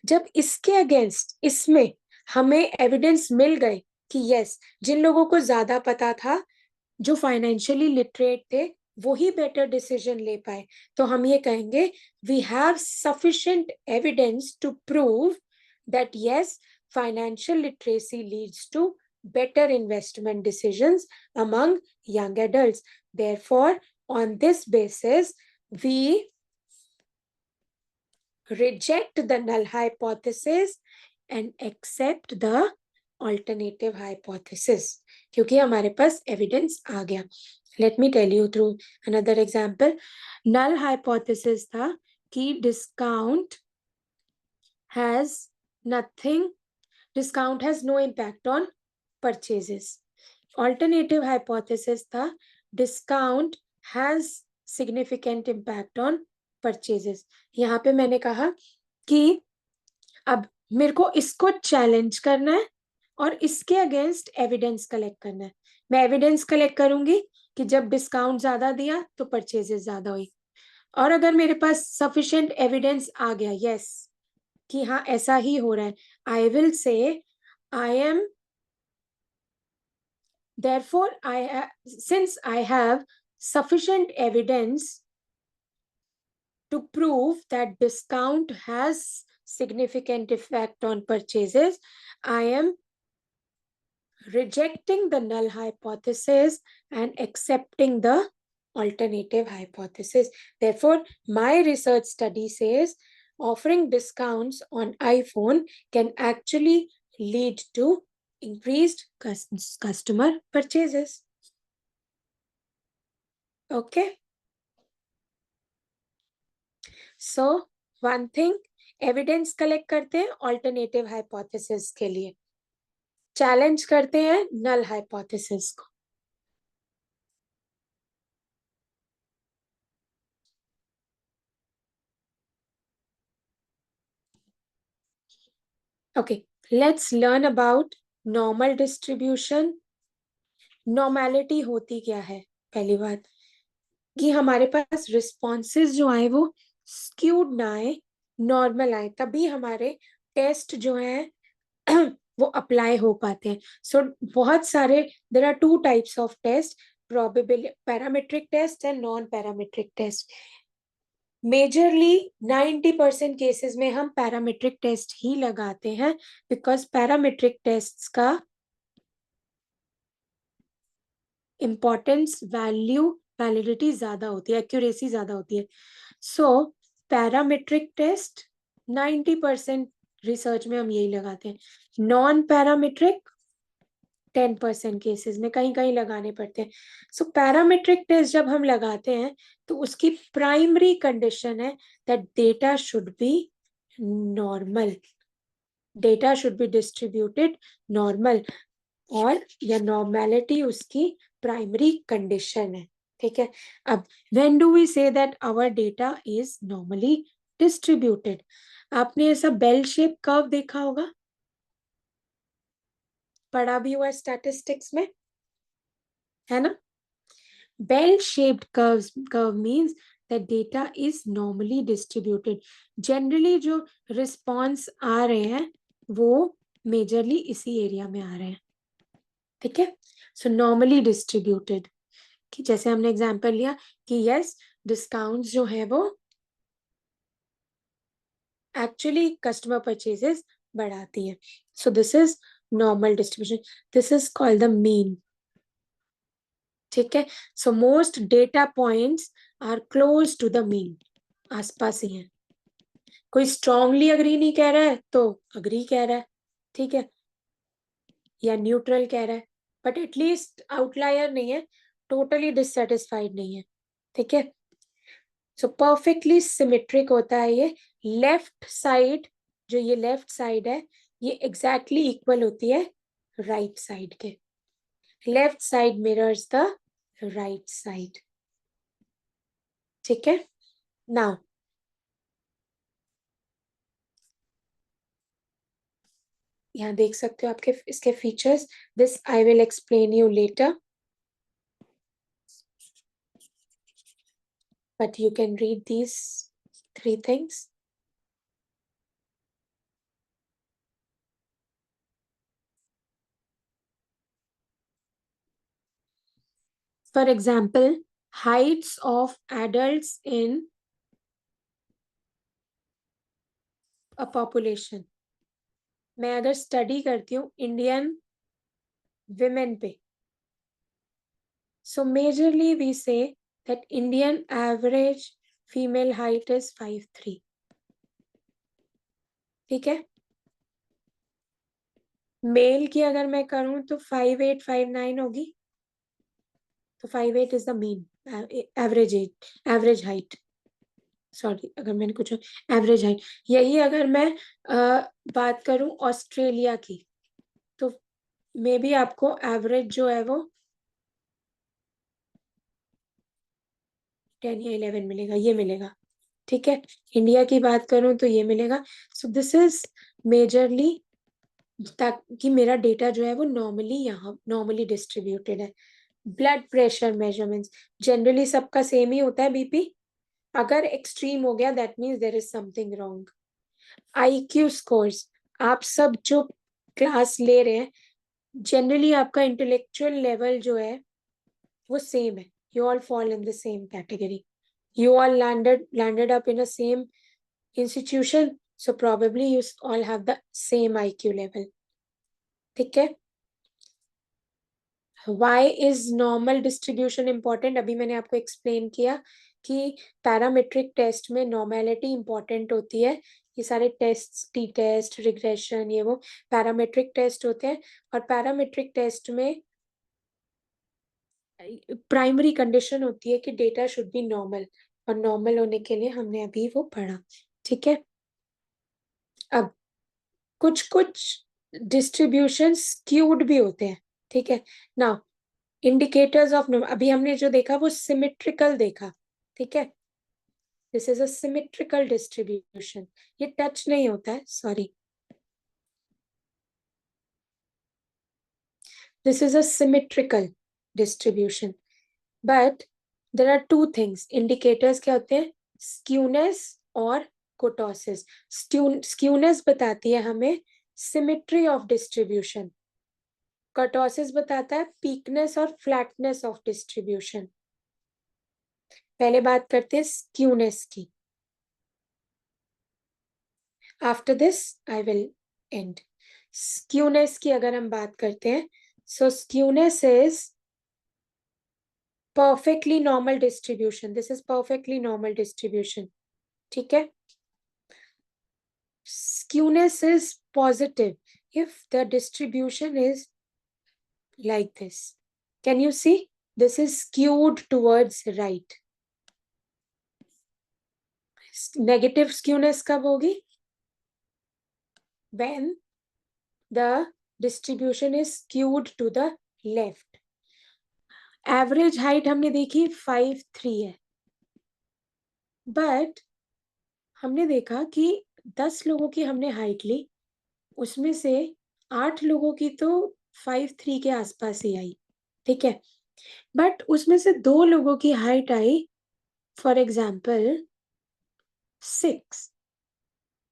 जब इसके अगेंस्ट इसमें हमें एविडेंस मिल गए कि यस, जिन लोगों को ज्यादा पता था, जो फाइनेंशियली लिटरेट थे, वो ही बेटर डिसीजन ले पाए, तो हम ये कहेंगे we have sufficient evidence to prove that yes, financial literacy leads to better investment decisions among young adults. Therefore, on this basis, we reject the null hypothesis and accept the alternative hypothesis, क्योंकि हमारे पास evidence आ गया. Let me tell you through another example. Null hypothesis था कि discount has no impact on purchases. Alternative hypothesis था discount has significant impact on purchases. यहाँ पे मैंने कहा कि अब मेरे को इसको चैलेंज करना है और इसके अगेंस्ट एविडेंस कलेक्ट करना है. मैं एविडेंस कलेक्ट करूंगी कि जब डिस्काउंट ज्यादा दिया तो परचेजेस ज्यादा हुई, और अगर मेरे पास सफिशिएंट एविडेंस आ गया यस कि हाँ ऐसा ही हो रहा है, I will say I am therefore since I have sufficient evidence to prove that discount has significant effect on purchases, I am rejecting the null hypothesis and accepting the alternative hypothesis. Therefore, my research study says offering discounts on iPhone can actually lead to increased customer purchases. Okay. So, one thing, evidence collect करते हैं alternative hypothesis के लिए, challenge करते हैं null hypothesis को. Okay, let's learn about normal distribution. Normality होती क्या है? पहली बात कि हमारे पास रिस्पॉन्सेज जो आए वो स्क्यूड ना आए, नॉर्मल आए, तभी हमारे टेस्ट जो है वो अप्लाई हो पाते हैं. सो बहुत सारे there are two types of test, probability parametric test and non parametric test. Majorly 90% cases में हम पैरामीट्रिक टेस्ट ही लगाते हैं, बिकॉज पैरामीट्रिक टेस्ट का इम्पोर्टेंस, वैल्यू, वैलिडिटी ज्यादा होती है, एक्यूरेसी ज्यादा होती है. सो पैरामेट्रिक टेस्ट 90% रिसर्च में हम यही लगाते हैं. नॉन पैरामेट्रिक 10% केसेस में कहीं कहीं लगाने पड़ते हैं. सो पैरामेट्रिक टेस्ट जब हम लगाते हैं तो उसकी प्राइमरी कंडीशन है that data should be normal, data should be distributed normal, और या नॉर्मेलिटी उसकी प्राइमरी कंडीशन है. ठीक है. अब when do we say that our data is normally distributed? आपने ऐसा बेल शेप कर्व देखा होगा, पढ़ा भी हुआ स्टैटिस्टिक्स में, है ना? Bell shaped curve means that data is normally distributed. Generally जो रिस्पॉन्स आ रहे हैं वो मेजरली इसी एरिया में आ रहे हैं. ठीक है. सो नॉर्मली डिस्ट्रीब्यूटेड, कि जैसे हमने एग्जांपल लिया कि यस डिस्काउंट जो है वो एक्चुअली कस्टमर परचेजेस बढ़ाती है. So this is normal distribution. This is called the mean. ठीक है. So most data points are close to the mean, आसपास ही है. कोई स्ट्रांगली अग्री नहीं कह रहा है तो अग्री कह रहा है. ठीक है. या न्यूट्रल कह रहा है, बट एटलीस्ट आउटलायर नहीं है, टोटली डिससेटिस्फाइड नहीं है. ठीक है. सो परफेक्टली सिमेट्रिक होता है ये. लेफ्ट साइड, जो ये लेफ्ट साइड है, ये एग्जैक्टली इक्वल होती है राइट साइड के. Left side mirrors the right side. ठीक है. नाउ यहाँ देख सकते हो आपके इसके features. This I will explain you later, but you can read these 3 things. For example, heights of adults in a population. मैं अगर स्टडी करती हूँ इंडियन women पे, so majorly we say that Indian average female height is 5'3". ठीक है. Mail की अगर मैं करूँ तो 5'8", 5'9" होगी. तो 5'8" is the mean average age, average height. Sorry अगर मैंने कुछ एवरेज हाइट. यही अगर मैं बात करूं ऑस्ट्रेलिया की, तो मे बी आपको एवरेज जो है वो 10 या 11 मिलेगा, ये मिलेगा. ठीक है. इंडिया की बात करूं तो ये मिलेगा. सो दिस इज मेजरली ताकि मेरा डेटा जो है वो नॉर्मली यहाँ नॉर्मली डिस्ट्रीब्यूटेड है. ब्लड प्रेशर मेजरमेंट्स जनरली सबका सेम ही होता है. बीपी अगर एक्सट्रीम हो गया that means there is something wrong. IQ scores, आप सब जो क्लास ले रहे हैं जनरली आपका इंटेलेक्चुअल लेवल जो है वो सेम है. You all fall in the same category. You all landed up in a same institution, so probably you all have the same IQ level. ठीक है. Why is normal distribution important? अभी मैंने आपको explain किया कि parametric test में normality important होती है. ये सारे टेस्ट, टी टेस्ट, रिग्रेशन, ये वो पैरामेट्रिक टेस्ट होते हैं. और पैरामेट्रिक टेस्ट में प्राइमरी कंडीशन होती है कि डेटा शुड बी नॉर्मल, और नॉर्मल होने के लिए हमने अभी वो पढ़ा. ठीक है. अब कुछ कुछ डिस्ट्रीब्यूशन स्क्यूड भी होते हैं. ठीक है. नाउ इंडिकेटर्स ऑफ, अभी हमने जो देखा वो सिमेट्रिकल देखा. ठीक है. This is a symmetrical distribution. ये टच नहीं होता है, sorry. This is a symmetrical distribution. But there are 2 things. Indicators क्या होते हैं? स्क्यूनेस और कोटोसिस. स्क्यूनेस बताती है हमें सिमेट्री ऑफ डिस्ट्रीब्यूशन. कर्टोसिस बताता है पीकनेस और फ्लैटनेस ऑफ डिस्ट्रीब्यूशन. पहले बात करते हैं स्क्यूनेस की. After this I will end. Skewness की अगर हम बात करते हैं, so skewness is perfectly normal distribution. This is perfectly normal distribution. ठीक है? Skewness is positive if the distribution is like this. Can you see? This is skewed towards right. Negative skewness कब होगी? When the distribution is skewed to the left. Average height हमने देखी 5'3" है, but हमने देखा कि 10 लोगों की हमने हाइट ली, उसमें से 8 लोगों की तो 5'3" के आसपास ही आई, ठीक है, बट उसमें से 2 लोगों की हाइट आई फॉर एग्जाम्पल 6.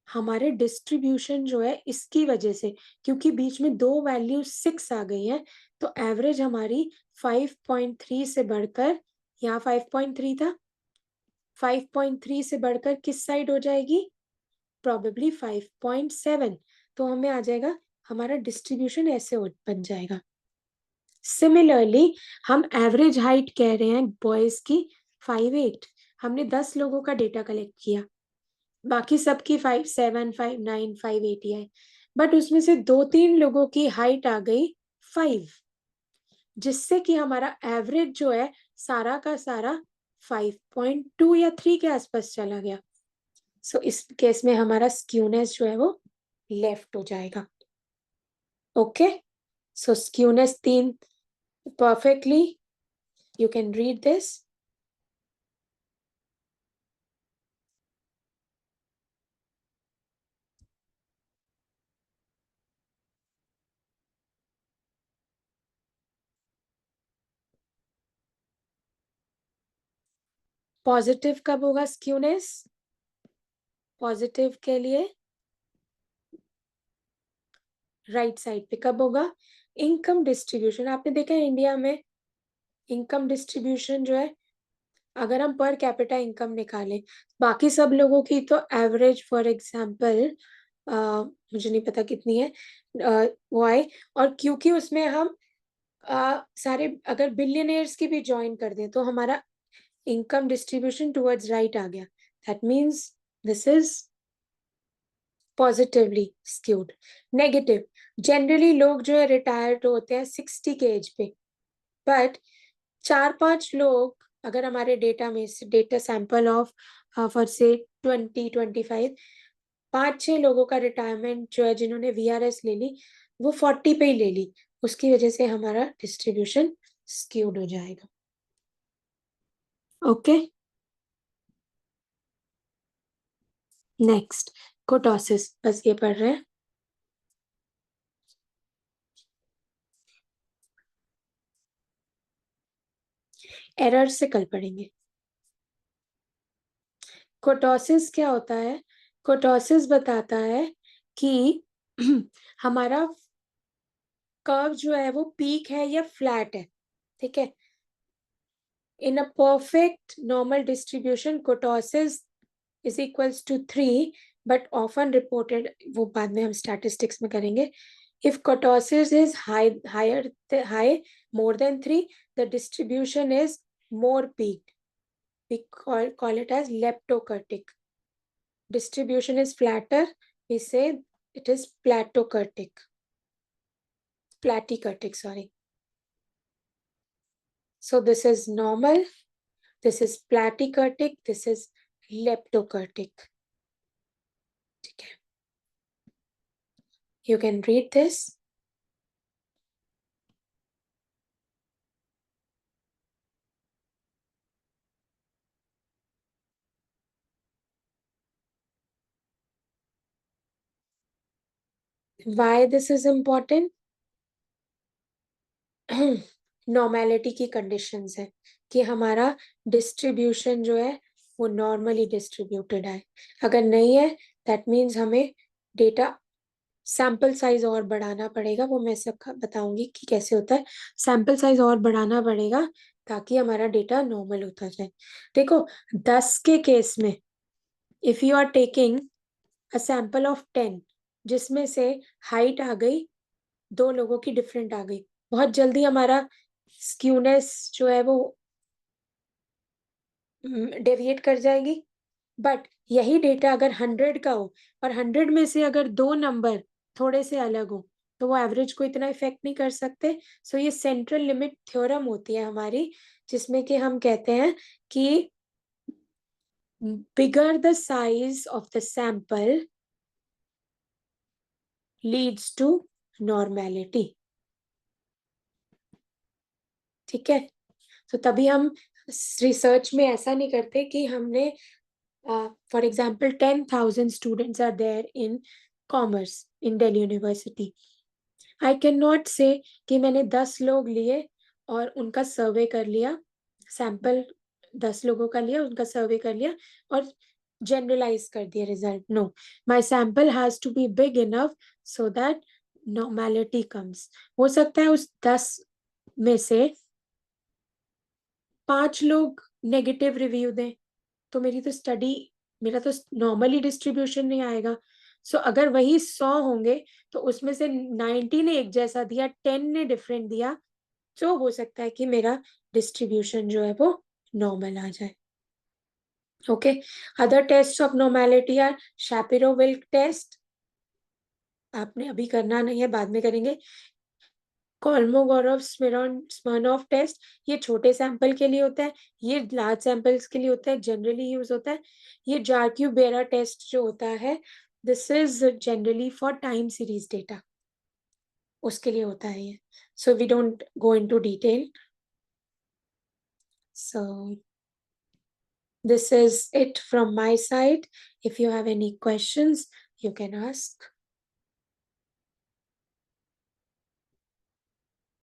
हमारे डिस्ट्रीब्यूशन जो है इसकी वजह से, क्योंकि बीच में 2 वैल्यू 6 आ गई है, तो एवरेज हमारी 5.3 से बढ़कर, यहाँ 5.3 था, 5.3 से बढ़कर किस साइड हो जाएगी? प्रोबेबली 5.7. तो हमें आ जाएगा, हमारा डिस्ट्रीब्यूशन ऐसे बन जाएगा. सिमिलरली हम एवरेज हाइट कह रहे हैं बॉयज की 5'8". हमने 10 लोगों का डेटा कलेक्ट किया, बाकी सबकी 5'7", 5'9", 5'8" है, बट उसमें से 2-3 लोगों की हाइट आ गई 5, जिससे कि हमारा एवरेज जो है सारा का सारा 5.2 या 3 के आसपास चला गया. सो इस केस में हमारा स्क्यूनेस जो है वो लेफ्ट हो जाएगा. Okay, so skewness 3 perfectly. You can read this. Positive कब होगा स्क्यूनेस? पॉजिटिव के लिए राइट साइड पे कब होगा? Income distribution. आपने देखा है इंडिया में इनकम डिस्ट्रीब्यूशन जो है, अगर हम पर कैपिटा इनकम निकालें, बाकी सब लोगों की तो एवरेज फॉर एग्जांपल मुझे नहीं पता कितनी है, वो आए, और क्योंकि उसमें हम सारे अगर बिलियनियर्स की भी ज्वाइन कर दें तो हमारा इनकम डिस्ट्रीब्यूशन टुवर्ड्स राइट आ गया. That means this is positively skewed. Negative, generally लोग जो है रिटायर्ड होते हैं 60 के एज पे, बट 4-5 लोग अगर हमारे डेटा में से डेटा सैंपल ऑफ फॉर से 20-25, 5-6 लोगों का रिटायरमेंट जो है जिन्होंने VRS ले ली वो 40 पे ही ले ली, उसकी वजह से हमारा डिस्ट्रीब्यूशन स्क्यूड हो जाएगा. Okay, next kurtosis. बस ये पढ़ रहे हैं. एरर से कल पढ़ेंगे. कोटोसिस क्या होता है? कोटोसिस बताता है कि हमारा कर्व जो है वो पीक है या फ्लैट है, ठीक है. In a perfect normal distribution kurtosis is equals to 3, but often reported, वो बाद में हम statistics में करेंगे, if kurtosis is high more than 3, the distribution is more peaked. We call it as leptokurtic. Distribution is flatter, we say it is platykurtic. Sorry. So this is normal, this is platykurtic, this is leptokurtic. Okay. You can read this. Why this is important? Normality की conditions है कि हमारा distribution जो है वो normally distributed है. अगर नहीं है दैट मीन्स हमें डेटा सैंपल साइज और बढ़ाना पड़ेगा. वो मैं सब बताऊंगी कि कैसे होता है. सैंपल साइज और बढ़ाना पड़ेगा ताकि हमारा डेटा नॉर्मल होता जाए. देखो 10 के केस में if you are taking a sample of 10 जिसमें से हाइट आ गई 2 लोगों की डिफरेंट आ गई, बहुत जल्दी हमारा स्क्यूनेस जो है वो डेविएट कर जाएगी। बट यही डेटा अगर 100 का हो और 100 में से अगर 2 नंबर थोड़े से अलग हो तो वो एवरेज को इतना इफेक्ट नहीं कर सकते। सो ये सेंट्रल लिमिट थ्योरम होती है हमारी, जिसमें कि हम कहते हैं कि bigger the size of the sample leads to normality. ठीक है, तो तभी हम रिसर्च में ऐसा नहीं करते कि हमने for example 10,000 students are there in commerce in Delhi University. I can not say कि मैंने 10 लोग लिए और उनका सर्वे कर लिया, सैंपल 10 लोगों का लिया, उनका सर्वे कर लिया और जनरलाइज कर दिया result. No, my sample has to be big enough so that normality comes. हो सकता है उस 10 में से 5 लोग नेगेटिव रिव्यू दें, तो मेरा तो नॉर्मली डिस्ट्रीब्यूशन नहीं आएगा। सो अगर वही 100 होंगे तो उसमें से 90 ने एक जैसा दिया, 10 ने डिफरेंट दिया, तो हो सकता है कि मेरा डिस्ट्रीब्यूशन जो है वो नॉर्मल आ जाए। Okay, other test of normality are Shapiro Wilk test, आपने अभी करना नहीं है, बाद में करेंगे। कोल्मोगोरोव स्मिर्नॉफ टेस्ट, ये छोटे सैंपल के लिए होता है, ये लार्ज सैंपल्स के लिए होता है, जनरली यूज होता है। ये जार्क्यू-बेरा टेस्ट जो होता है, this is generally for time series data, उसके लिए होता है ये। So we don't go into detail. So this is it from my side. If you have any questions, you can ask.